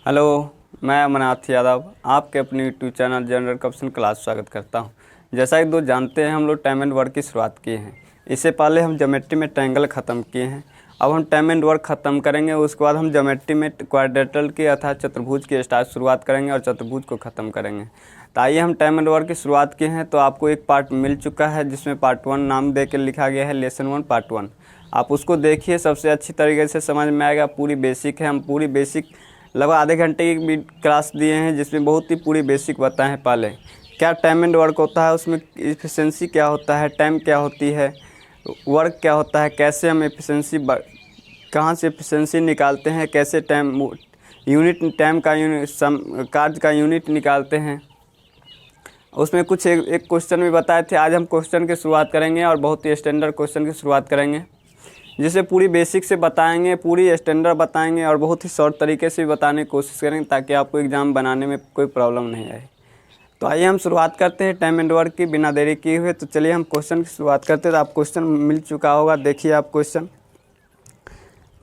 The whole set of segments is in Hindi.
हेलो, मैं अमरनाथ यादव आपके अपने YouTube channel general question class स्वागत करता हूं। जैसा कि दोस्त जानते हैं, हम लोग टाइम एंड वर्क की शुरुआत किए हैं। इससे पहले हम ज्योमेट्री में ट्रायंगल ख़त्म किए हैं। अब हम टाइम एंड वर्क ख़त्म करेंगे। उसके बाद हम ज्योमेट्री में क्वाड्रेटल की अर्थात चतुर्भुज की स्टार्ट शुरुआत करेंगे और चतुर्भुज को ख़त्म करेंगे। तो आइए हम टाइम एंड वर्क की शुरुआत किए हैं। तो आपको एक पार्ट मिल चुका है जिसमें पार्ट 1 नाम दे के लिखा गया है, लेसन 1 पार्ट 1। आप उसको देखिए, सबसे अच्छी तरीके से समझ में आएगा। पूरी बेसिक है, हम पूरी बेसिक लगभग आधे घंटे की भी क्लास दिए हैं जिसमें बहुत ही पूरी बेसिक बताए हैं। पहले क्या टाइम एंड वर्क होता है, उसमें एफिशिएंसी क्या होता है, टाइम क्या होती है, वर्क क्या होता है, कैसे हम एफिशिएंसी कहाँ से एफिशिएंसी निकालते हैं, कैसे टाइम यूनिट टाइम का यूनिट कार्य का यूनिट निकालते हैं। उसमें कुछ एक क्वेश्चन भी बताए थे। आज हम क्वेश्चन की शुरुआत करेंगे और बहुत ही स्टैंडर्ड क्वेश्चन की शुरुआत करेंगे जिसे पूरी बेसिक से बताएंगे, पूरी स्टैंडर्ड बताएंगे और बहुत ही शॉर्ट तरीके से बताने की कोशिश करेंगे ताकि आपको एग्ज़ाम बनाने में कोई प्रॉब्लम नहीं आए। तो आइए हम शुरुआत करते हैं टाइम एंड वर्क की बिना देरी किए हुए। तो चलिए हम क्वेश्चन की शुरुआत करते हैं। तो आप क्वेश्चन मिल चुका होगा, देखिए आप क्वेश्चन।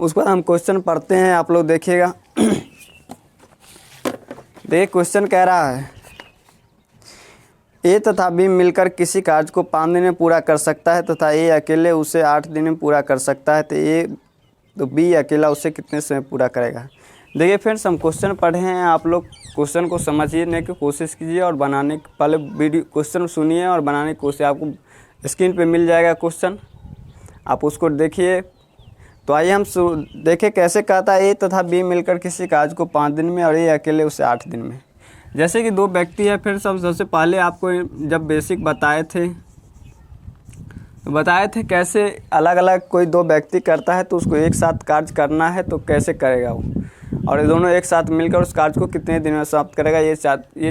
उसके बाद हम क्वेश्चन पढ़ते हैं, आप लोग देखिएगा। देखिए क्वेश्चन कह रहा है, ए तथा बी मिलकर किसी कार्य को 5 दिन में पूरा कर सकता है तथा ए अकेले उसे 8 दिन में पूरा कर सकता है, तो बी अकेला उसे कितने समय पूरा करेगा। देखिए फ्रेंड्स, हम क्वेश्चन पढ़े हैं। आप लोग क्वेश्चन को समझने की कोशिश कीजिए और बनाने पहले वीडियो क्वेश्चन सुनिए और बनाने की कोशिश। आपको स्क्रीन पे मिल जाएगा क्वेश्चन, आप उसको देखिए। तो आइए हम देखें कैसे कहता है, ए तथा बी मिलकर किसी कार्य को 5 दिन में और ए अकेले उसे 8 दिन में। जैसे कि दो व्यक्ति है। फिर सबसे पहले आपको जब बेसिक बताए थे तो बताए थे कैसे अलग अलग कोई दो व्यक्ति करता है तो उसको एक साथ कार्य करना है तो कैसे करेगा वो, और ये दोनों एक साथ मिलकर उस कार्य को कितने दिन में समाप्त करेगा। ये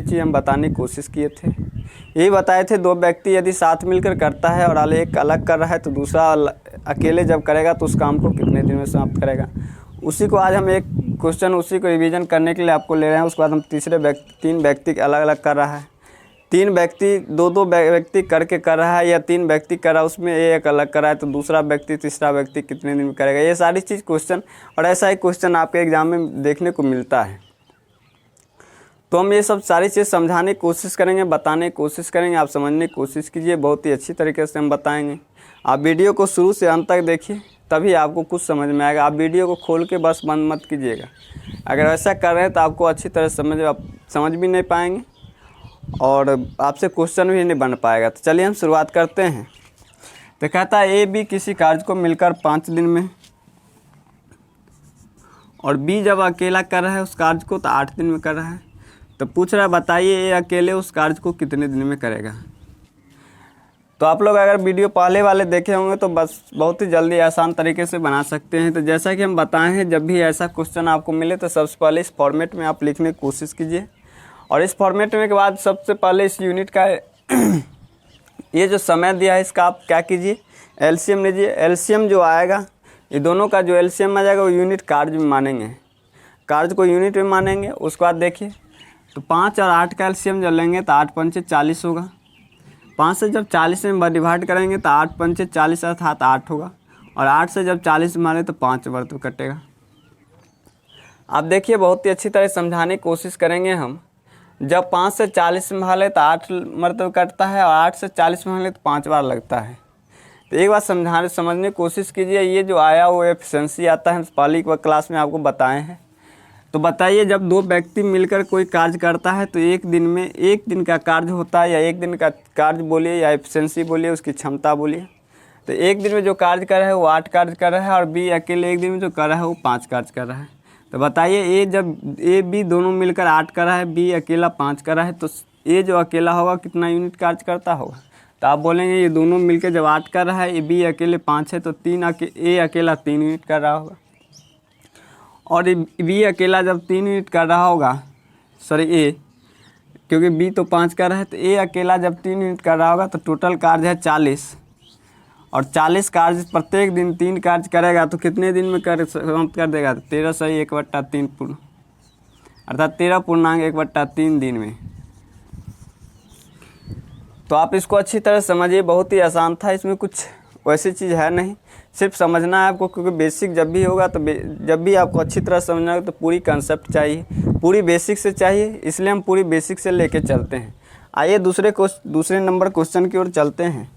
चीज़ हम बताने की कोशिश किए थे। यही बताए थे, दो व्यक्ति यदि साथ मिलकर करता है और एक अलग कर रहा है तो दूसरा अकेले जब करेगा तो उस काम को कितने दिन में समाप्त करेगा। उसी को आज हम एक क्वेश्चन उसी को रिवीजन करने के लिए आपको ले रहे हैं। उसके बाद हम तीन व्यक्ति अलग अलग कर रहा है। तीन व्यक्ति दो व्यक्ति करके कर रहा है या तीन व्यक्ति कर रहा है, उसमें एक अलग कर रहा है तो दूसरा व्यक्ति तीसरा व्यक्ति कितने दिन में करेगा। ये सारी चीज़ क्वेश्चन, और ऐसा ही क्वेश्चन आपके एग्जाम में देखने को मिलता है। तो हम ये सब सारी चीज़ समझाने की कोशिश करेंगे, बताने की कोशिश करेंगे। आप समझने की कोशिश कीजिए, बहुत ही अच्छी तरीके से हम बताएंगे। आप वीडियो को शुरू से अंत तक देखिए, तभी आपको कुछ समझ में आएगा। आप वीडियो को खोल के बस बंद मत कीजिएगा। अगर ऐसा कर रहे हैं तो आपको अच्छी तरह समझ भी नहीं पाएंगे और आपसे क्वेश्चन भी नहीं बन पाएगा। तो चलिए हम शुरुआत करते हैं। तो कहता है, ए बी किसी कार्य को मिलकर 5 दिन में और बी जब अकेला कर रहा है उस कार्य को तो 8 दिन में कर रहा है। तो पूछ रहा है, बताइए ए अकेले उस कार्य को कितने दिन में करेगा। तो आप लोग अगर वीडियो पहले वाले देखे होंगे तो बस बहुत ही जल्दी आसान तरीके से बना सकते हैं। तो जैसा कि हम बताए हैं, जब भी ऐसा क्वेश्चन आपको मिले तो सबसे पहले इस फॉर्मेट में आप लिखने की कोशिश कीजिए। और इस फॉर्मेट में के बाद सबसे पहले इस यूनिट का ये जो समय दिया है इसका आप क्या कीजिए, एलसीएम लीजिए। एलसीएम जो आएगा, ये दोनों का जो एलसीएम आ जाएगा वो यूनिट कार्य में मानेंगे, कार्य को यूनिट में मानेंगे। उसके बाद देखिए, तो 5 और 8 का एलसीएम जब लेंगे तो 8 पंचे 40 होगा। 5 से जब 40 में डिवाइड करेंगे तो 8 पंचे 40 अर्थात 8 होगा। और 8 से जब 40 मारे तो 5 वर्ग कटेगा। आप देखिए, बहुत ही अच्छी तरह समझाने की कोशिश करेंगे हम। जब 5 से 40 में भाले तो 8 मरतब कटता है और 8 से 40 में भाले तो 5 बार लगता है। तो एक बार समझने की कोशिश कीजिए। ये जो आया वो एफिशिएंसी आता है, पहली क्लास में आपको बताए हैं। तो बताइए, जब दो व्यक्ति मिलकर कोई कार्य करता है तो एक दिन में एक दिन का कार्य होता है, या एक दिन का कार्य बोलिए या एफिशिएंसी बोलिए, उसकी क्षमता बोलिए। तो एक दिन में जो कार्य कर रहा है वो 8 कार्य कर रहा है और बी अकेले एक दिन में जो कर रहा है वो 5 कार्य कर रहा है। तो बताइए, जब ए बी दोनों मिलकर 8 कर रहा है, बी अकेला 5 कर रहा है, तो ए जो अकेला होगा कितना यूनिट कार्य करता होगा। तो आप बोलेंगे ये दोनों मिलकर जब 8 कर रहा है, बी अकेले 5 है, तो ए अकेला 3 यूनिट कर रहा होगा। और बी अकेला जब 3 यूनिट कर रहा होगा, ए क्योंकि बी तो 5 कर रहा है, तो ए अकेला जब 3 यूनिट कर रहा होगा तो टोटल कार्य है 40। और 40 कार्य प्रत्येक दिन 3 कार्य करेगा तो कितने दिन में समाप्त कर देगा। तो 13 सही 1/3 पूर्ण अर्थात 13.1/3 दिन में। तो आप इसको अच्छी तरह समझिए, बहुत ही आसान था, इसमें कुछ वैसी चीज़ है नहीं, सिर्फ समझना है आपको। क्योंकि बेसिक जब भी होगा तो जब भी आपको अच्छी तरह समझना होगा तो पूरी कंसेप्ट चाहिए। पूरी बेसिक से चाहिए, इसलिए हम पूरी बेसिक से लेके चलते हैं। आइए दूसरे नंबर क्वेश्चन की ओर चलते हैं।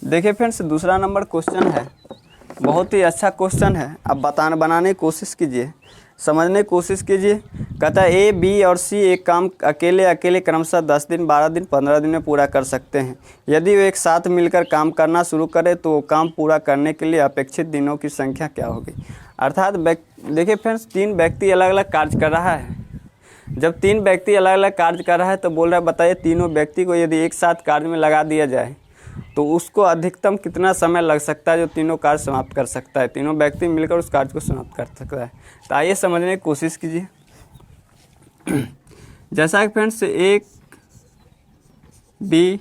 देखिए फ्रेंड्स, दूसरा नंबर क्वेश्चन है, बहुत ही अच्छा क्वेश्चन है। अब बनाने की कोशिश कीजिए, समझने की कोशिश कीजिए। कहता है ए, बी और सी एक काम अकेले क्रमशः 10 दिन, 12 दिन, 15 दिन में पूरा कर सकते हैं। यदि वे एक साथ मिलकर काम करना शुरू करें तो वो काम पूरा करने के लिए अपेक्षित दिनों की संख्या क्या होगी। अर्थात देखिए फ्रेंड्स, 3 व्यक्ति अलग अलग कार्य कर रहा है। जब 3 व्यक्ति अलग अलग कार्य कर रहा है तो बोल रहा है बताइए तीनों व्यक्ति को यदि एक साथ कार्य में लगा दिया जाए तो उसको अधिकतम कितना समय लग सकता है जो तीनों कार्य समाप्त कर सकता है, तीनों व्यक्ति मिलकर उस कार्य को समाप्त कर सकता है। तो आइए समझने की कोशिश कीजिए। जैसा कि फ्रेंड्स एक, बी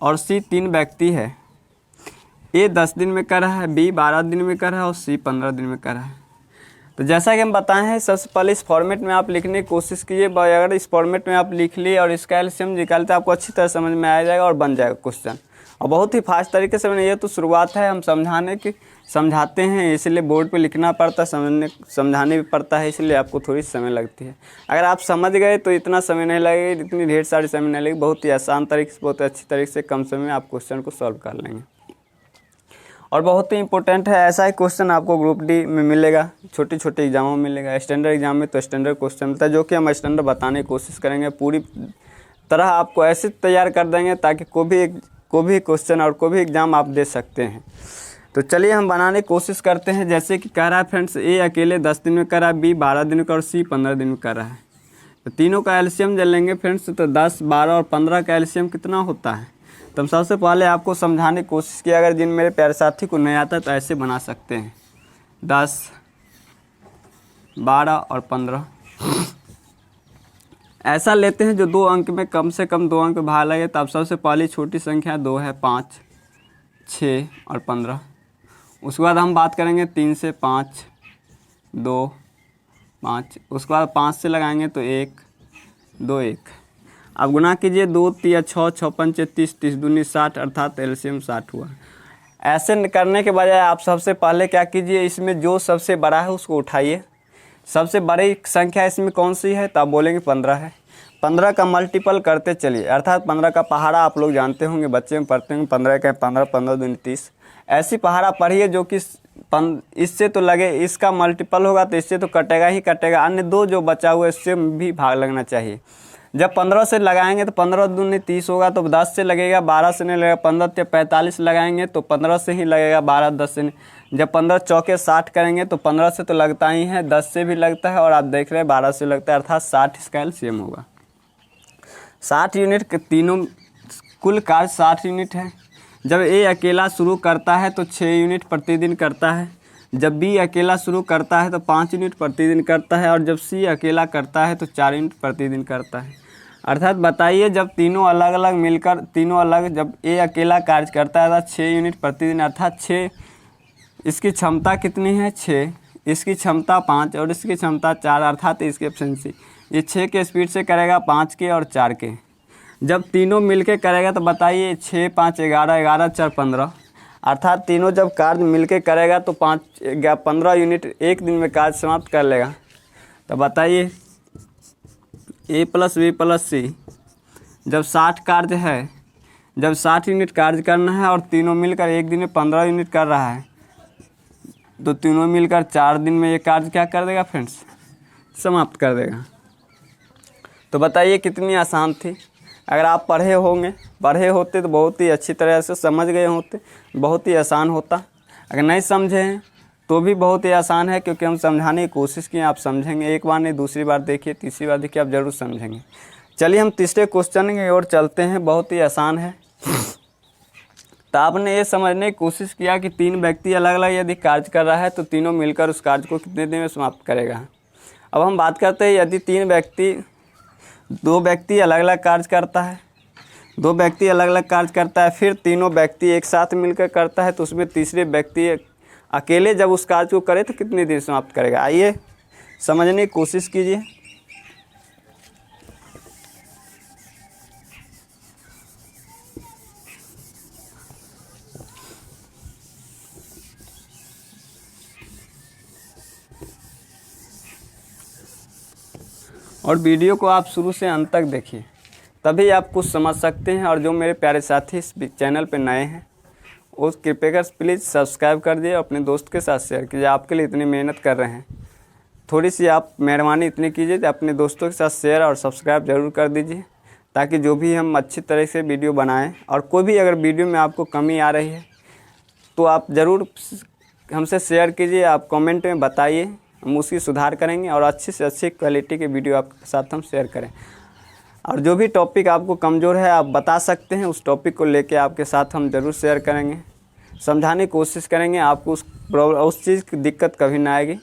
और सी 3 व्यक्ति है। ए 10 दिन में कर रहा है, बी 12 दिन में कर रहा है और सी 15 दिन में कर रहा है। तो जैसा कि हम बताए हैं, सबसे पहले इस फॉर्मेट में आप लिखने की कोशिश कीजिए। अगर इस फॉर्मेट में आप लिख लिए और इसका एलसीएम निकालते आपको अच्छी तरह समझ में आ जाएगा और बन जाएगा क्वेश्चन, और बहुत ही फास्ट तरीके से बने। ये तो शुरुआत है, हम समझाते हैं इसलिए बोर्ड पे लिखना पड़ता है, समझाने भी पड़ता है, इसलिए आपको थोड़ी समय लगती है। अगर आप समझ गए तो इतना समय नहीं लगेगा, इतनी ढेर सारी समय नहीं लगेगी। बहुत ही आसान तरीके से, बहुत अच्छी तरीके से कम समय में आप क्वेश्चन को सॉल्व कर लेंगे। और बहुत ही इंपॉर्टेंट है, ऐसा ही क्वेश्चन आपको ग्रुप डी में मिलेगा, छोटे छोटे एग्जामों में मिलेगा। स्टैंडर्ड एग्जाम में तो स्टैंडर्ड क्वेश्चन मिलता है, जो कि हम स्टैंडर्ड बताने की कोशिश करेंगे। पूरी तरह आपको ऐसे तैयार कर देंगे ताकि कोई भी क्वेश्चन और कोई भी एग्ज़ाम आप दे सकते हैं। तो चलिए हम बनाने की कोशिश करते हैं। जैसे कि कह रहा है फ्रेंड्स, ए अकेले 10 दिन में कर रहा है, बी 12 दिन में कर, और सी 15 दिन में कर रहा है। तो तीनों का एलसीएम जब लेंगे फ्रेंड्स तो 10, 12 और 15 का एलसीएम कितना होता है। तो हम सबसे पहले आपको समझाने की कोशिश किया। अगर जिन मेरे प्यारे साथी को नहीं आता तो ऐसे बना सकते हैं, 10, 12 और 15 ऐसा लेते हैं जो 2 अंक में कम से कम 2 अंक भाग लगे। तब सबसे पहली छोटी संख्या 2 है, 5, 6 और 15। उसके बाद हम बात करेंगे 3 से 5, 2, 5। उसके बाद 5 से लगाएंगे तो 1, 2, 1। अब गुना कीजिए, 2 तिया 6, 6 पंचे 30, 30 दूनी 60, अर्थात एलसीएम 60 हुआ। ऐसे करने के बजाय आप सबसे पहले क्या कीजिए, इसमें जो सबसे बड़ा है उसको उठाइए। सबसे बड़ी संख्या इसमें कौन सी है तो आप बोलेंगे 15 है। 15 का मल्टीपल करते चलिए, अर्थात 15 का पहाड़ा आप लोग जानते होंगे, बच्चे में पढ़ते होंगे। 15 का 15, 15 दूनी 30। ऐसी पहाड़ा पढ़िए जो कि इससे तो लगे, इसका मल्टीपल होगा तो इससे तो कटेगा ही कटेगा। अन्य 2 जो बचा हुआ इससे भी भाग लगना चाहिए। जब 15 से लगाएंगे तो 15 दूनी 30 होगा, तो 10 से लगेगा, 12 से नहीं लगेगा। 15 से 45 लगाएंगे तो 15 से ही लगेगा, 12 10 से नहीं। जब 15 चौके 60 करेंगे तो 15 से तो लगता ही है, 10 से भी लगता है, और आप देख रहे हैं 12 से लगता है, अर्थात 60 इसका एलसीएम होगा। 60 यूनिट के तीनों कुल कार्य 60 यूनिट है। जब ए अकेला शुरू करता है तो 6 यूनिट प्रतिदिन करता है। जब बी अकेला शुरू करता है तो 5 यूनिट प्रतिदिन करता है। और जब सी अकेला करता है तो 4 यूनिट प्रतिदिन करता है। अर्थात बताइए, जब तीनों अलग अलग मिलकर जब ए अकेला कार्य करता है तो 6 यूनिट प्रतिदिन, अर्थात 6। इसकी क्षमता कितनी है, 6। इसकी क्षमता 5 और इसकी क्षमता 4, अर्थात इसकी एफिशिएंसी। ये 6 के स्पीड से करेगा, 5 के और 4 के। जब तीनों मिलके करेगा तो बताइए, 6, 5, 11, 11, 4, 15, अर्थात तीनों जब कार्य मिलके करेगा तो 15 यूनिट एक दिन में कार्य समाप्त कर लेगा। तो बताइए, ए प्लस बी प्लस सी जब 60 कार्य है, जब 60 यूनिट कार्य करना है और तीनों मिलकर एक दिन में 15 यूनिट कर रहा है, तो तीनों मिलकर 4 दिन में ये कार्य क्या कर देगा फ्रेंड्स, समाप्त कर देगा। तो बताइए कितनी आसान थी। अगर आप पढ़े होते तो बहुत ही अच्छी तरह से समझ गए होते, बहुत ही आसान होता। अगर नहीं समझे हैं तो भी बहुत ही आसान है, क्योंकि हम समझाने की कोशिश किए। आप समझेंगे, एक बार नहीं दूसरी बार देखिए, तीसरी बार देखिए, आप ज़रूर समझेंगे। चलिए हम तीसरे क्वेश्चन की ओर चलते हैं, बहुत ही आसान है। तो आपने ये समझने की कोशिश किया कि 3 व्यक्ति अलग अलग यदि कार्य कर रहा है तो तीनों मिलकर उस कार्य को कितने दिन में समाप्त करेगा। अब हम बात करते हैं, यदि 2 व्यक्ति अलग अलग कार्य करता है, 2 व्यक्ति अलग अलग कार्य करता है, फिर तीनों व्यक्ति एक साथ मिलकर करता है, तो उसमें तीसरे व्यक्ति अकेले जब उस कार्य को करे तो कितने दिन समाप्त करेगा। आइए समझने की कोशिश कीजिए। और वीडियो को आप शुरू से अंत तक देखिए, तभी आप कुछ समझ सकते हैं। और जो मेरे प्यारे साथी इस चैनल पर नए हैं वो कृपया कर प्लीज़ सब्सक्राइब कर दिए, अपने दोस्त के साथ शेयर कीजिए। आपके लिए इतनी मेहनत कर रहे हैं, थोड़ी सी आप मेहरबानी इतनी कीजिए तो अपने दोस्तों के साथ शेयर और सब्सक्राइब ज़रूर कर दीजिए, ताकि जो भी हम अच्छी तरह से वीडियो बनाएं। और कोई भी अगर वीडियो में आपको कमी आ रही है तो आप ज़रूर हमसे शेयर कीजिए, आप कमेंट में बताइए, हम उसकी सुधार करेंगे और अच्छी से अच्छी क्वालिटी के वीडियो आपके साथ हम शेयर करें। और जो भी टॉपिक आपको कमज़ोर है आप बता सकते हैं, उस टॉपिक को लेके आपके साथ हम ज़रूर शेयर करेंगे, समझाने की कोशिश करेंगे। आपको उस चीज़ की दिक्कत कभी ना आएगी,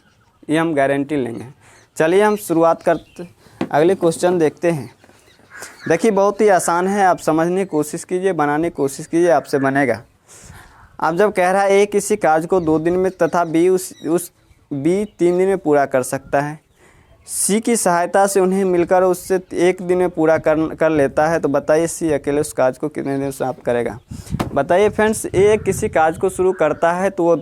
ये हम गारंटी लेंगे। चलिए हम शुरुआत करते, अगले क्वेश्चन देखते हैं। देखिए बहुत ही आसान है, आप समझने की कोशिश कीजिए, बनाने की कोशिश कीजिए, आपसे बनेगा। आप जब कह रहा है ए किसी कार्य को 2 दिन में तथा बी बी 3 दिन में पूरा कर सकता है, सी की सहायता से उन्हें मिलकर उससे 1 दिन में पूरा कर लेता है, तो बताइए सी अकेले उस कार्य को कितने दिन में समाप्त करेगा। बताइए फ्रेंड्स, ए किसी कार्य को शुरू करता है तो वो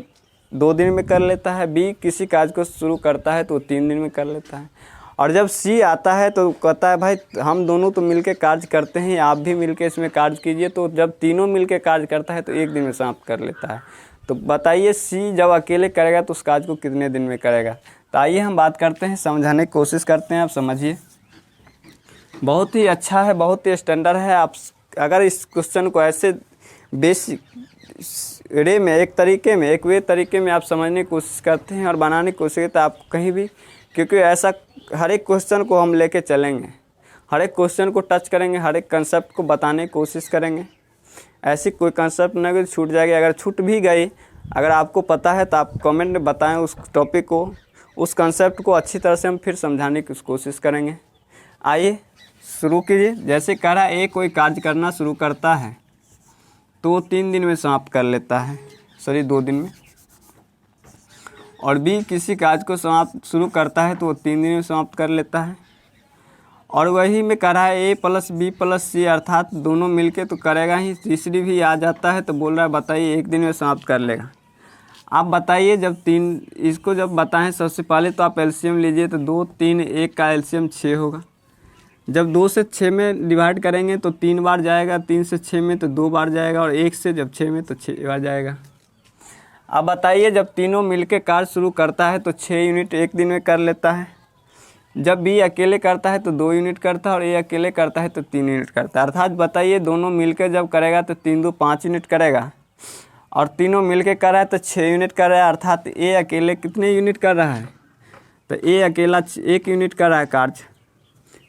2 दिन में कर लेता है, बी किसी कार्य को शुरू करता है तो वो 3 दिन में कर लेता है, और जब सी आता है तो कहता है भाई हम दोनों तो मिलके कार्य करते हैं, आप भी मिलके इसमें कार्य कीजिए। तो जब तीनों मिलके कार्य करता है तो 1 दिन में समाप्त कर लेता है। तो बताइए सी जब अकेले करेगा तो उस कार्य को कितने दिन में करेगा। तो आइए हम बात करते हैं, समझाने की कोशिश करते हैं, आप समझिए। बहुत ही अच्छा है, बहुत ही स्टैंडर्ड है। आप अगर इस क्वेश्चन को ऐसे बेसिक वे में, एक वे तरीके में आप समझने की कोशिश करते हैं और बनाने की कोशिश करते हैं, आप कहीं भी, क्योंकि ऐसा हर एक क्वेश्चन को हम लेके चलेंगे, हर एक क्वेश्चन को टच करेंगे, हर एक कंसेप्ट को बताने की कोशिश करेंगे। ऐसी कोई कंसेप्ट ना कि छूट जाएगी। अगर छूट भी गई, अगर आपको पता है तो आप कमेंट में बताएं उस टॉपिक को, उस कंसेप्ट को अच्छी तरह से हम फिर समझाने की कोशिश करेंगे। आइए शुरू कीजिए। जैसे कह रहा है ए कोई कार्य करना शुरू करता है तो वो 3 दिन में समाप्त कर लेता है, 2 दिन में, और बी किसी कार्य को शुरू करता है तो वो 3 दिन में समाप्त कर लेता है। और वही में कह रहा है ए प्लस बी प्लस सी, अर्थात दोनों मिलके तो करेगा ही, तीसरी भी आ जाता है तो बोल रहा है बताइए 1 दिन में समाप्त कर लेगा। आप बताइए इसको जब बताएं सबसे पहले तो आप एलसीएम लीजिए, तो 2 3 1 का एलसीएम 6 होगा। जब 2 से 6 में डिवाइड करेंगे तो 3 बार जाएगा, 3 से 6 में तो 2 बार जाएगा, और 1 से जब 6 में तो 6 बार जाएगा। अब बताइए जब तीनों मिलके कार्य शुरू करता है तो 6 यूनिट 1 दिन में कर लेता है, जब बी अकेले करता है तो 2 यूनिट करता है, और ए अकेले करता है तो 3 यूनिट करता है। अर्थात बताइए दोनों मिलकर जब करेगा तो 3 2 5 यूनिट करेगा, और तीनों मिलके कर रहा है तो 6 यूनिट कर रहा है। अर्थात ए अकेले कितने यूनिट कर रहा है, तो ए अकेला 1 यूनिट कर रहा है कार्य।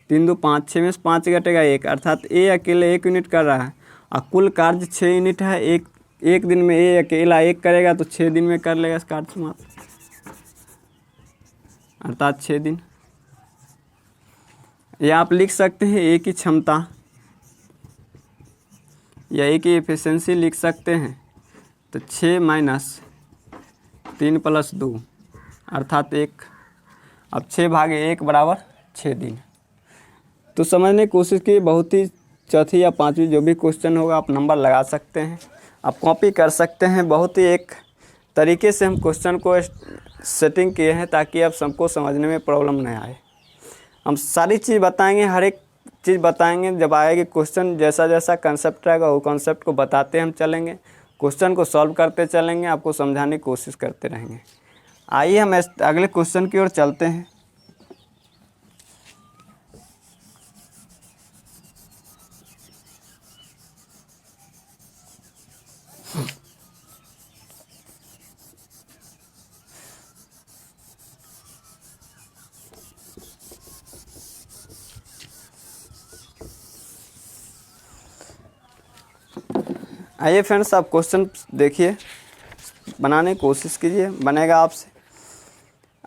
3 2 5, 6 में से 5 घटेगा 1, अर्थात ए अकेले 1 यूनिट कर रहा है, और कुल कार्य 6 यूनिट है। एक दिन में ए अकेला 1 करेगा तो 6 दिन में कर लेगा इस कार्य समाप्त, अर्थात 6 दिन। या आप लिख सकते हैं ए की क्षमता या ए की एफिशिएंसी लिख सकते हैं, तो 6 - 3 + 2 अर्थात 1। अब 6/1 = 6 दिन। तो समझने की कोशिश की, बहुत ही चौथी या 5वीं जो भी क्वेश्चन होगा आप नंबर लगा सकते हैं, आप कॉपी कर सकते हैं। बहुत ही एक तरीके से हम क्वेश्चन को सेटिंग किए हैं ताकि आप सबको समझने में प्रॉब्लम नहीं आए। हम सारी चीज़ बताएंगे, हर एक चीज़ बताएंगे। जब आएगी क्वेश्चन, जैसा जैसा कंसेप्ट रहेगा वो कंसेप्ट को बताते हम चलेंगे, क्वेश्चन को सॉल्व करते चलेंगे, आपको समझाने की कोशिश करते रहेंगे। आइए हम अगले क्वेश्चन की ओर चलते हैं। आइए फ्रेंड्स, आप क्वेश्चन देखिए, बनाने की कोशिश कीजिए, बनेगा आपसे।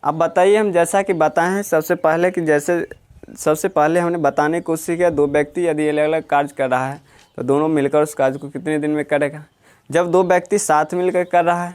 अब बताइए, हम जैसा कि बताएं हैं सबसे पहले हमने बताने की कोशिश किया 2 व्यक्ति यदि अलग अलग कार्य कर रहा है तो दोनों मिलकर उस कार्य को कितने दिन में करेगा। जब 2 व्यक्ति साथ मिलकर कर रहा है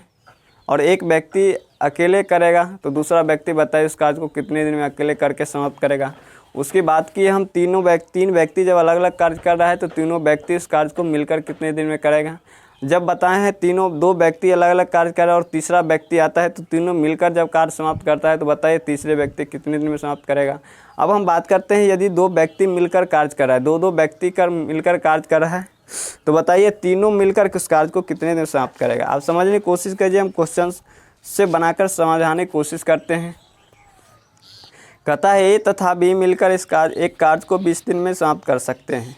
और एक व्यक्ति अकेले करेगा तो दूसरा व्यक्ति बताइए उस कार्य को कितने दिन में अकेले करके समाप्त करेगा। उसकी बात की हम 3 व्यक्ति जब अलग अलग कार्य कर रहा है तो तीनों व्यक्ति इस कार्य को मिलकर कितने दिन में करेगा। जब बताए हैं तीनों, दो व्यक्ति अलग अलग कार्य कर रहे हैं और तीसरा व्यक्ति आता है तो तीनों मिलकर जब कार्य समाप्त करता है तो बताइए तीसरे व्यक्ति कितने दिन में समाप्त करेगा। अब हम बात करते हैं यदि दो व्यक्ति मिलकर कार्य कर रहा है, दो व्यक्ति मिलकर कार्य कर रहा है तो बताइए तीनों मिलकर उस कार्य को कितने दिन में समाप्त करेगा। आप समझने की कोशिश कीजिए, हम क्वेश्चन से बनाकर समझाने की कोशिश करते हैं। कहता है ए तथा बी मिलकर एक कार्य को 20 दिन में समाप्त कर सकते हैं।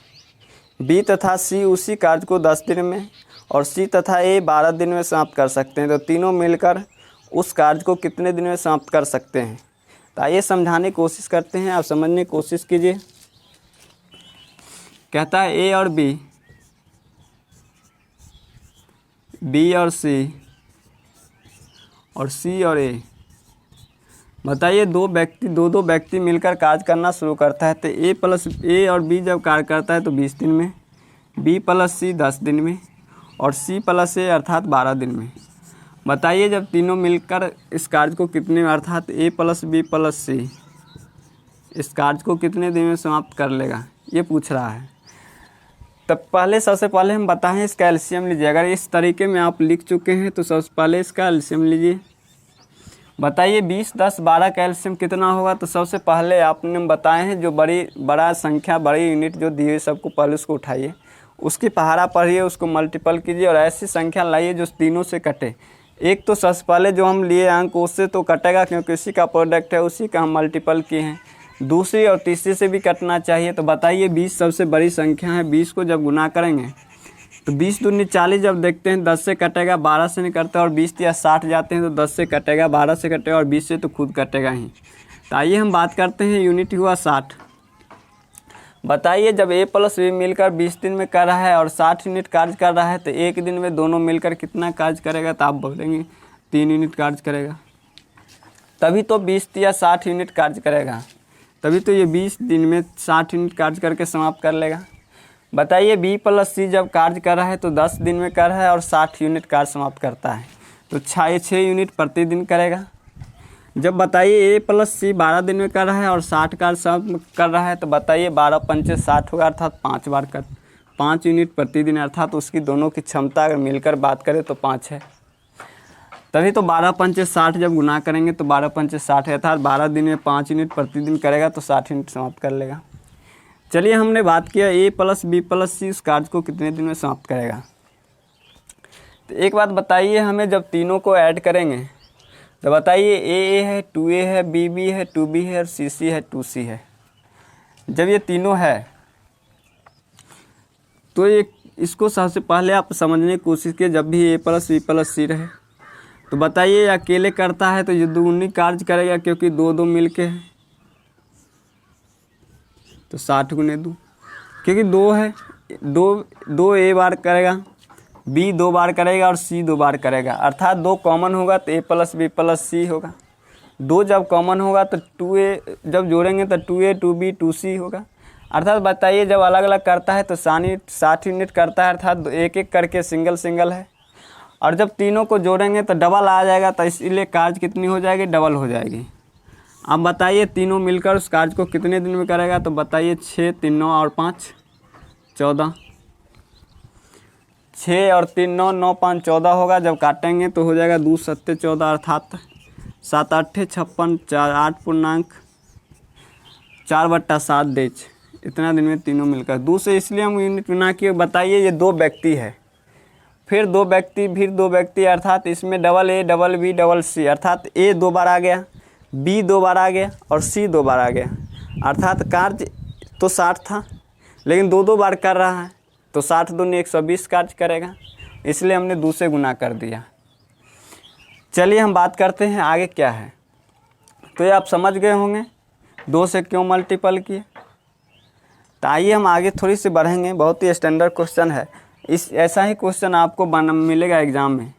बी तथा सी उसी कार्य को 10 दिन में और सी तथा ए 12 दिन में समाप्त कर सकते हैं। तो तीनों मिलकर उस कार्य को कितने दिन में समाप्त कर सकते हैं। तो आइए समझाने की कोशिश करते हैं, आप समझने की कोशिश कीजिए। कहता है ए और बी, बी और सी और सी और ए। बताइए दो व्यक्ति मिलकर कार्य करना शुरू करता है तो ए और बी जब कार्य करता है तो 20 दिन में, बी प्लस सी 10 दिन में और सी प्लस ए अर्थात 12 दिन में। बताइए जब तीनों मिलकर इस कार्य को कितने में, अर्थात ए प्लस बी प्लस सी इस कार्य को कितने दिन में समाप्त कर लेगा, ये पूछ रहा है। तब सबसे पहले हम बताएं इसका एलसीएम लीजिए। अगर इस तरीके में आप लिख चुके हैं तो सबसे पहले इसका एलसीएम लीजिए। बताइए 20, 10, 12 का एलसीएम कितना होगा। तो सबसे पहले आपने बताए हैं जो बड़ा संख्या, बड़ी यूनिट जो दी हुई सबको पहले उसको उठाइए, उसकी पहाड़ा पढ़िए, उसको मल्टीपल कीजिए और ऐसी संख्या लाइए जो तीनों से कटे। एक तो सबसे पहले जो हम लिए अंक उससे तो कटेगा क्योंकि उसी का प्रोडक्ट है, उसी का हम मल्टीपल किए हैं। दूसरी और तीसरी से भी कटना चाहिए। तो बताइए 20 सबसे बड़ी संख्या है, 20 को जब गुना करेंगे तो 20 दूनी 40 जब देखते हैं 10 से कटेगा, 12 से नहीं कटता और 20 या 60 जाते हैं तो 10 से कटेगा, 12 से कटेगा और 20 से तो खुद कटेगा ही। तो आइए हम बात करते हैं, यूनिट हुआ 60। बताइए जब ए प्लस बी मिलकर 20 दिन में कर रहा है और 60 यूनिट कार्य कर रहा है तो एक दिन में दोनों मिलकर कितना कार्य करेगा। तो आप बोलेंगे 3 यूनिट कार्य करेगा, तभी तो 20 या 60 यूनिट कार्य करेगा, तभी तो ये 20 दिन में 60 यूनिट कार्य करके समाप्त कर लेगा। बताइए बी प्लस सी जब कार्य कर रहा है तो 10 दिन में कर रहा है और 60 यूनिट कार्य समाप्त करता है तो 6 यूनिट प्रतिदिन करेगा। जब बताइए ए प्लस सी 12 दिन में कर रहा है और 60 कार्य समाप्त कर रहा है तो बताइए 12 पंचे 60 होगा, अर्थात 5 बार 5 यूनिट प्रतिदिन, अर्थात उसकी दोनों की क्षमता अगर मिलकर बात करें तो 5 है। तभी तो 12 पंचे 60 जब गुना करेंगे तो 12 पंचे 60 है, अर्थात 12 दिन में 5 यूनिट प्रतिदिन करेगा तो 60 यूनिट समाप्त कर लेगा। चलिए हमने बात किया ए प्लस बी प्लस सी उस कार्य को कितने दिन में समाप्त करेगा। तो एक बात बताइए हमें, जब तीनों को ऐड करेंगे तो बताइए ए है, 2a है, बी है, 2b है और सी है, 2c है। जब ये तीनों है तो ये इसको सबसे पहले आप समझने की कोशिश कीजिए। जब भी ए प्लस बी प्लस सी रहे तो बताइए अकेले करता है तो ये दूनी कार्य करेगा क्योंकि दो मिलके है तो 60 गुने 2, क्योंकि 2 है, दो ए बार करेगा, बी 2 बार करेगा और सी 2 बार करेगा, अर्थात 2 कॉमन होगा तो ए प्लस बी प्लस सी होगा। 2 जब कॉमन होगा तो 2a जब जोड़ेंगे तो 2a 2b 2c होगा। अर्थात बताइए जब अलग अलग करता है तो 60 यूनिट करता है, अर्थात एक एक करके सिंगल है। और जब तीनों को जोड़ेंगे तो डबल आ जाएगा, तो इसलिए कार्य कितनी हो जाएगी, डबल हो जाएगी। अब बताइए तीनों मिलकर उस कार्य को कितने दिन में करेगा। तो बताइए 6, 3, 9 और 5 14, 6 और 3 9, 9 5 14 होगा। जब काटेंगे तो हो जाएगा 2 7 14, अर्थात 7 8 56, 4 8 पूर्णांक 4/7 डेज। इतना दिन में तीनों मिलकर 2 से इसलिए हम यूनिट बना के। बताइए ये 2 व्यक्ति है, फिर 2 व्यक्ति, अर्थात इसमें double A double B double C, अर्थात ए 2 बार आ गया, बी 2 बार आ गया और सी 2 बार आ गया। अर्थात कार्य तो 60 था लेकिन 2 बार कर रहा है तो 60 दूनी 120 कार्य करेगा, इसलिए हमने 2 से गुना कर दिया। चलिए हम बात करते हैं आगे क्या है। तो ये आप समझ गए होंगे 2 से क्यों मल्टीपल किए। तो आइए हम आगे थोड़ी सी बढ़ेंगे, बहुत ही स्टैंडर्ड क्वेश्चन है। ऐसा ही क्वेश्चन आपको मिलेगा एग्ज़ाम में,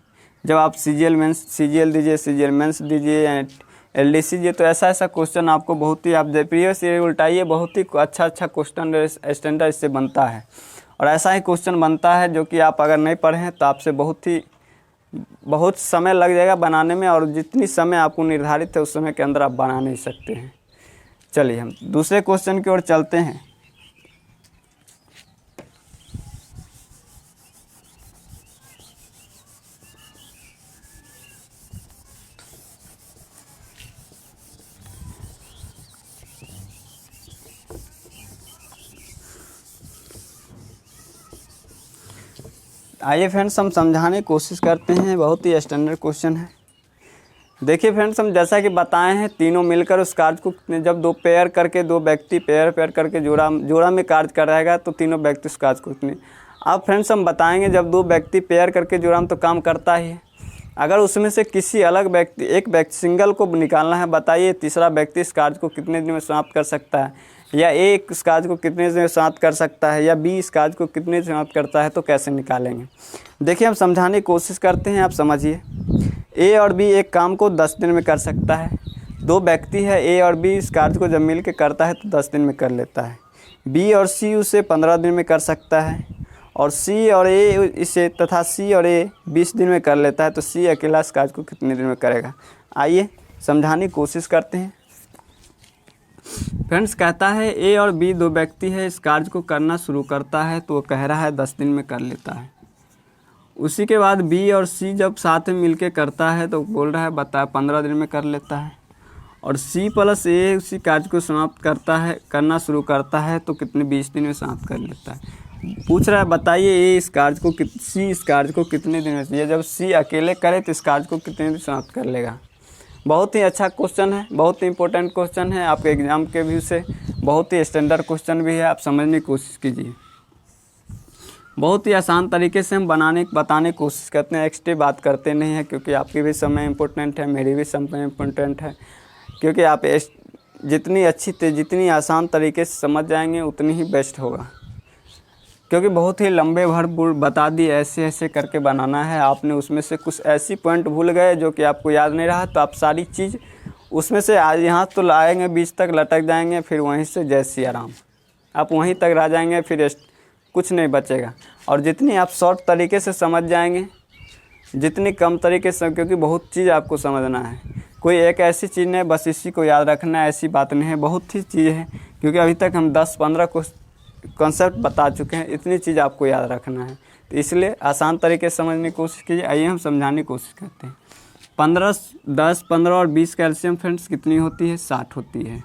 जब आप सीजीएल दीजिए, सीजीएल मेंस दीजिए, एलडीसी दीजिए, तो ऐसा क्वेश्चन आपको बहुत ही, आप प्रीवियस ईयर उल्टाइए, बहुत ही अच्छा क्वेश्चन स्टैंडर्ड इससे बनता है। और ऐसा ही क्वेश्चन बनता है जो कि आप अगर नहीं पढ़े हैं तो आपसे बहुत समय लग जाएगा बनाने में, और जितनी समय आपको निर्धारित है उस समय के अंदर आप बना नहीं सकते हैं। चलिए हम दूसरे क्वेश्चन की ओर चलते हैं। आइए फ्रेंड्स हम समझाने की कोशिश करते हैं, बहुत ही स्टैंडर्ड क्वेश्चन है। देखिए फ्रेंड्स, हम जैसा कि बताए हैं तीनों मिलकर उस कार्य को जब दो पेयर करके दो व्यक्ति पेयर करके जोड़ा में कार्य कर रहेगा तो तीनों व्यक्ति उस कार्य को कितने। अब फ्रेंड्स हम बताएंगे जब दो व्यक्ति पेयर करके जोड़ा में तो काम करता ही है। अगर उसमें से किसी अलग व्यक्ति एक व्यक्ति सिंगल को निकालना है, बताइए तीसरा व्यक्ति इस कार्य को कितने दिन में समाप्त कर सकता है, या ए इस कार्य को कितने दिन में समाप्त कर सकता है, या बी इस कार्य को कितने दिन में समाप्त करता है, तो कैसे निकालेंगे। देखिए हम समझाने की कोशिश करते हैं, आप समझिए। ए और बी एक काम को 10 दिन में कर सकता है। दो व्यक्ति है ए और बी, इस कार्य को जब मिल के करता है तो 10 दिन में कर लेता है। बी और सी उसे 15 दिन में कर सकता है, और सी और ए इसे तथा सी और ए 20 दिन में कर लेता है, तो सी अकेला इस कार्य को कितने दिन में करेगा। आइए समझाने की कोशिश करते हैं। फ्रेंड्स कहता है ए और बी दो व्यक्ति है, इस कार्य को करना शुरू करता है तो वो कह रहा है 10 दिन में कर लेता है। उसी के बाद बी और सी जब साथ में मिलके करता है तो बोल रहा है बता 15 दिन में कर लेता है, और सी प्लस ए उसी कार्य को समाप्त करना शुरू करता है तो कितने 20 दिन में समाप्त कर लेता है। पूछ रहा है बताइए सी इस कार्य को कितने दिन में, ये जब सी अकेले करे तो इस कार्य को कितने दिन समाप्त कर लेगा। बहुत ही अच्छा क्वेश्चन है, बहुत ही इंपॉर्टेंट क्वेश्चन है, आपके एग्जाम के व्यू से बहुत ही स्टैंडर्ड क्वेश्चन भी है, आप समझने की कोशिश कीजिए। बहुत ही आसान तरीके से हम बताने की कोशिश करते हैं, एक्स्ट्रा बात करते नहीं हैं, क्योंकि आपकी भी समय इम्पोर्टेंट है, मेरी भी समय इम्पोर्टेंट है। क्योंकि आप जितनी आसान तरीके से समझ जाएंगे उतनी ही बेस्ट होगा। क्योंकि बहुत ही लंबे भर बता दिए, ऐसे करके बनाना है। आपने उसमें से कुछ ऐसी पॉइंट भूल गए जो कि आपको याद नहीं रहा, तो आप सारी चीज़ उसमें से आज यहाँ तो लाएंगे, बीच तक लटक जाएंगे, फिर वहीं से जय सिया राम आप वहीं तक रह जाएंगे, फिर कुछ नहीं बचेगा। और जितनी आप शॉर्ट तरीके से समझ जाएंगे, जितनी कम तरीके से, क्योंकि बहुत चीज़ आपको समझना है, कोई एक ऐसी चीज़ नहीं बस इसी को याद रखना है, ऐसी बात नहीं है, बहुत ही चीज़ है। क्योंकि अभी तक हम 10-15 कॉन्सेप्ट बता चुके हैं, इतनी चीज़ आपको याद रखना है, तो इसलिए आसान तरीके से समझने की कोशिश कीजिए। आइए हम समझाने की कोशिश करते हैं। 10, 15 और 20 कैल्शियम फ्रेंड्स कितनी होती है, 60 होती है।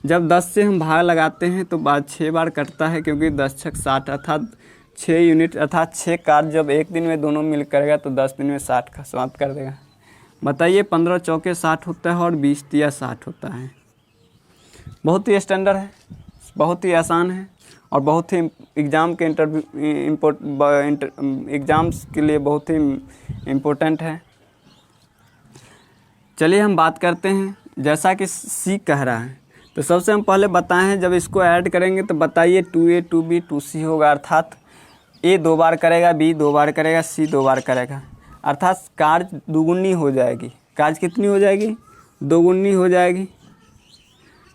जब 10 से हम भाग लगाते हैं तो बाद 6 बार कटता है, क्योंकि 10 छक 60 अर्थात 6 यूनिट अर्थात 6 कार्य जब एक दिन में दोनों मिल करेगा तो 10 दिन में 60 का समाप्त कर देगा। बताइए 15 चौके 60 होता है और 20 तिया 60 होता है। बहुत ही स्टैंडर्ड है, बहुत ही आसान है, और बहुत ही एग्ज़ाम के एग्ज़ाम्स के लिए बहुत ही इम्पोर्टेंट है। चलिए हम बात करते हैं, जैसा कि सी कह रहा है तो सबसे हम पहले बताएं हैं, जब इसको ऐड करेंगे तो बताइए 2A 2B 2C होगा, अर्थात ए 2 बार करेगा, बी 2 बार करेगा, सी 2 बार करेगा, अर्थात कार्य दुगुनी हो जाएगी। कार्य कितनी हो जाएगी, दोगुनी हो जाएगी।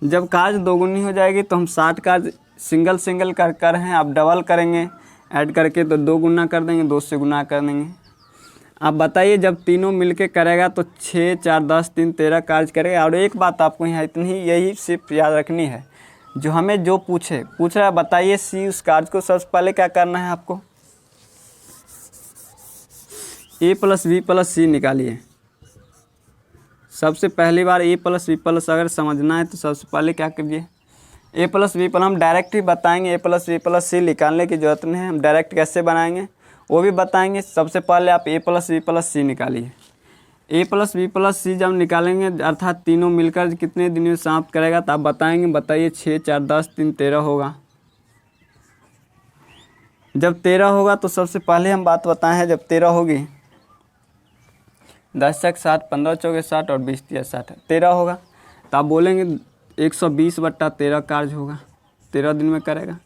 जब कार्य दोगुनी हो जाएगी तो हम 60 कार्य सिंगल कर हैं, आप डबल करेंगे ऐड करके तो 2 गुना कर देंगे, 2 से गुना कर देंगे। आप बताइए जब तीनों मिलके करेगा तो 6 4 10 3 13 कार्य करेगा। और एक बात आपको यहाँ इतनी यही सिर्फ याद रखनी है, जो हमें जो पूछ रहा है बताइए सी उस कार्य को सबसे पहले क्या करना है आपको, ए प्लस बी प्लस सी निकालिए। सबसे पहली बार ए प्लस बी प्लस अगर समझना है तो सबसे पहले क्या करिए, ए प्लस बी प्लस हम डायरेक्ट ही बताएंगे, ए प्लस बी प्लस सी निकालने की जरूरत नहीं है, हम डायरेक्ट कैसे बनाएंगे वो भी बताएंगे। सबसे पहले आप ए प्लस बी प्लस सी निकालिए। ए प्लस बी प्लस सी जब निकालेंगे अर्थात तीनों मिलकर कितने दिन में समाप्त करेगा तो आप बताएंगे, बताइए 6 4 10 3 13 होगा। जब 13 होगा तो सबसे पहले हम बात बताएं हैं, जब 13 होगी 10 छक 60 15 चौके 60 और 20 तिया 60 13 होगा, तो आप बोलेंगे 120/13 कार्य होगा, 13 दिन में करेगा,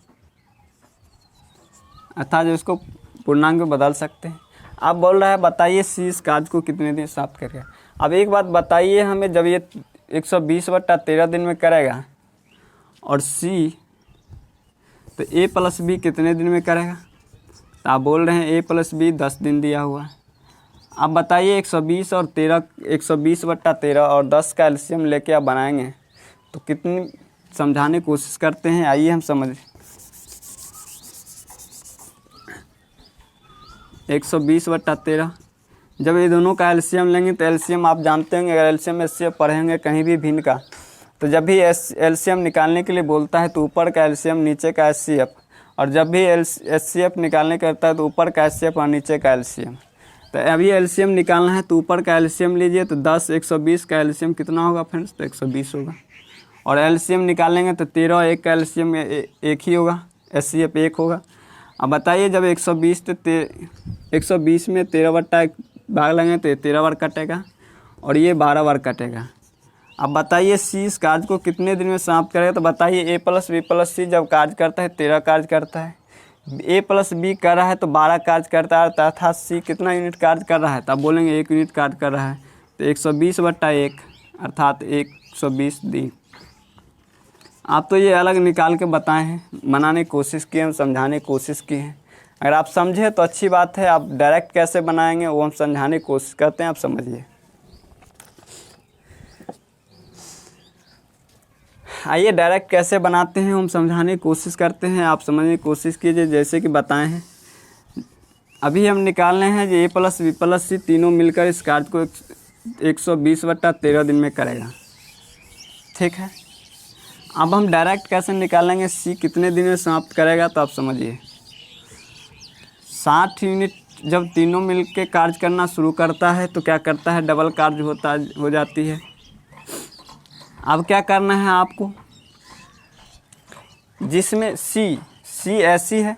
अर्थात जो इसको पूर्णांक में बदल सकते हैं। आप बोल रहा है बताइए सी इस कार्य को कितने दिन समाप्त करेगा। अब एक बात बताइए हमें, जब ये 120/13 दिन में करेगा और सी तो ए प्लस बी कितने दिन में करेगा, तो आप बोल रहे हैं ए प्लस बी 10 दिन दिया हुआ है। आप बताइए 120/13 और 10 का एलसीएम लेके आप बनाएंगे तो कितनी समझाने की कोशिश करते हैं। आइए हम समझें। 120/13 जब ये दोनों का एलसीएम लेंगे तो एलसीएम आप जानते होंगे, अगर एलसीएम एचसीएफ पढ़ेंगे कहीं भी भिन्न का, तो जब भी एलसीएम निकालने के लिए बोलता है तो ऊपर का एलसीएम नीचे का एचसीएफ और जब भी HCF निकालने का रहता है तो ऊपर का HCF और नीचे का LCM। तो अभी LCM निकालना है तो ऊपर का LCM लीजिए, तो 10 120 का LCM कितना होगा फ्रेंड्स, तो 120 होगा। और LCM निकालेंगे तो 13 1 का LCM एक ही होगा, HCF 1 होगा। अब बताइए जब 120 तो 120 में 13 बट्टा भाग लगेंगे तो 13 बार कटेगा और ये 12 बार कटेगा। अब बताइए C इस कार्य को कितने दिन में समाप्त करेगा, तो बताइए A + B + C जब कार्य करता है 13 कार्य करता है, A + B कर रहा है तो 12 कार्य करता है, अर्थात C कितना यूनिट कार्य कर रहा है, तो आप बोलेंगे 1 यूनिट कार्य कर रहा है, तो 120/1 अर्थात 120 दिन। आप तो ये अलग निकाल के बताए हैं, बनाने की कोशिश की हम, समझाने की कोशिश की है। अगर आप समझे तो अच्छी बात है, आप डायरेक्ट कैसे बनाएंगे वो हम समझाने की कोशिश करते हैं, आप समझिए। आइए डायरेक्ट कैसे बनाते हैं हम समझाने की कोशिश करते हैं, आप समझने की कोशिश कीजिए। जैसे कि बताए हैं, अभी हम निकालने हैं जो A + B + C तीनों मिलकर इस कार्य को 120/13 दिन में करेगा, ठीक है। अब हम डायरेक्ट कैसे निकालेंगे C कितने दिन में समाप्त करेगा, तो आप समझिए 60 यूनिट जब तीनों मिलकर कार्य करना शुरू करता है तो क्या करता है, डबल कार्य हो जाती है। अब क्या करना है आपको, जिसमें C ऐसी है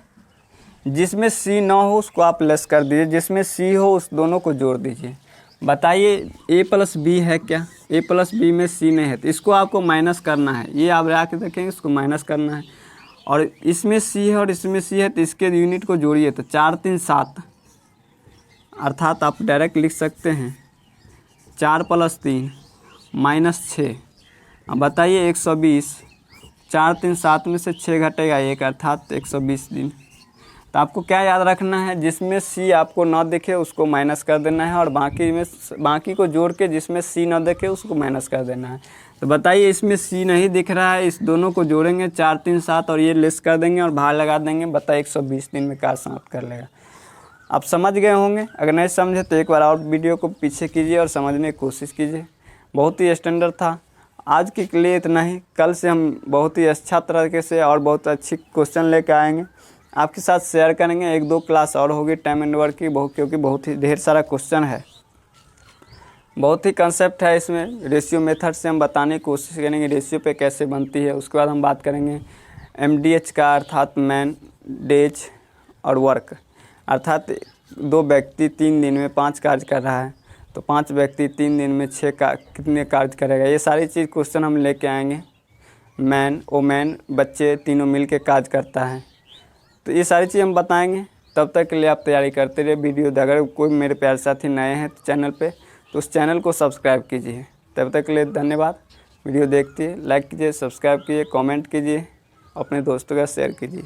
जिसमें C ना हो उसको आप लेस कर दीजिए, जिसमें C हो उस दोनों को जोड़ दीजिए। बताइए A + B है क्या, A + B में C नहीं है तो इसको आपको माइनस करना है, ये आप रख के देखेंगे इसको माइनस करना है। और इसमें C है और इसमें C है तो इसके यूनिट को जोड़िए, तो 4 3 7 अर्थात आप डायरेक्ट लिख सकते हैं 4 + 3 - 6। अब बताइए 120, 4 3 7 में से 6 घटेगा 1 अर्थात 120 दिन। तो आपको क्या याद रखना है, जिसमें C आपको ना दिखे उसको माइनस कर देना है और बाकी को जोड़ के जिसमें C ना दिखे उसको माइनस कर देना है। तो बताइए इसमें C नहीं दिख रहा है, इस दोनों को जोड़ेंगे 4 3 7 और ये लेस कर देंगे और भाग लगा देंगे, बताइए 120 दिन में कार्य समाप्त कर लेगा। आप समझ गए होंगे, अगर नहीं समझे तो एक बार और वीडियो को पीछे कीजिए और समझने की कोशिश कीजिए। बहुत ही स्टैंडर्ड था। आज के लिए इतना ही, कल से हम बहुत ही अच्छा तरीके से और बहुत अच्छी क्वेश्चन लेकर आएंगे, आपके साथ शेयर करेंगे। 1-2 क्लास और होगी टाइम एंड वर्क की, क्योंकि बहुत ही ढेर सारा क्वेश्चन है, बहुत ही कंसेप्ट है इसमें। रेशियो मेथड से हम बताने की कोशिश करेंगे रेशियो पे कैसे बनती है। उसके बाद हम बात करेंगे MDH का, अर्थात मैन डेज और वर्क, अर्थात 2 व्यक्ति 3 दिन में 5 कार्य कर रहा है तो 5 व्यक्ति 3 दिन में 6 का कितने कार्य करेगा, ये सारी चीज़ क्वेश्चन हम लेके आएंगे। मैन वोमेन बच्चे तीनों मिल के कार्य करता है, तो ये सारी चीज़ हम बताएंगे। तब तक के लिए आप तैयारी करते रहिए। वीडियो अगर कोई मेरे प्यारे साथी नए हैं तो चैनल पे, तो उस चैनल को सब्सक्राइब कीजिए। तब तक के लिए धन्यवाद। वीडियो देखिए, लाइक कीजिए, सब्सक्राइब कीजिए, कमेंट कीजिए, अपने दोस्तों का शेयर कीजिए।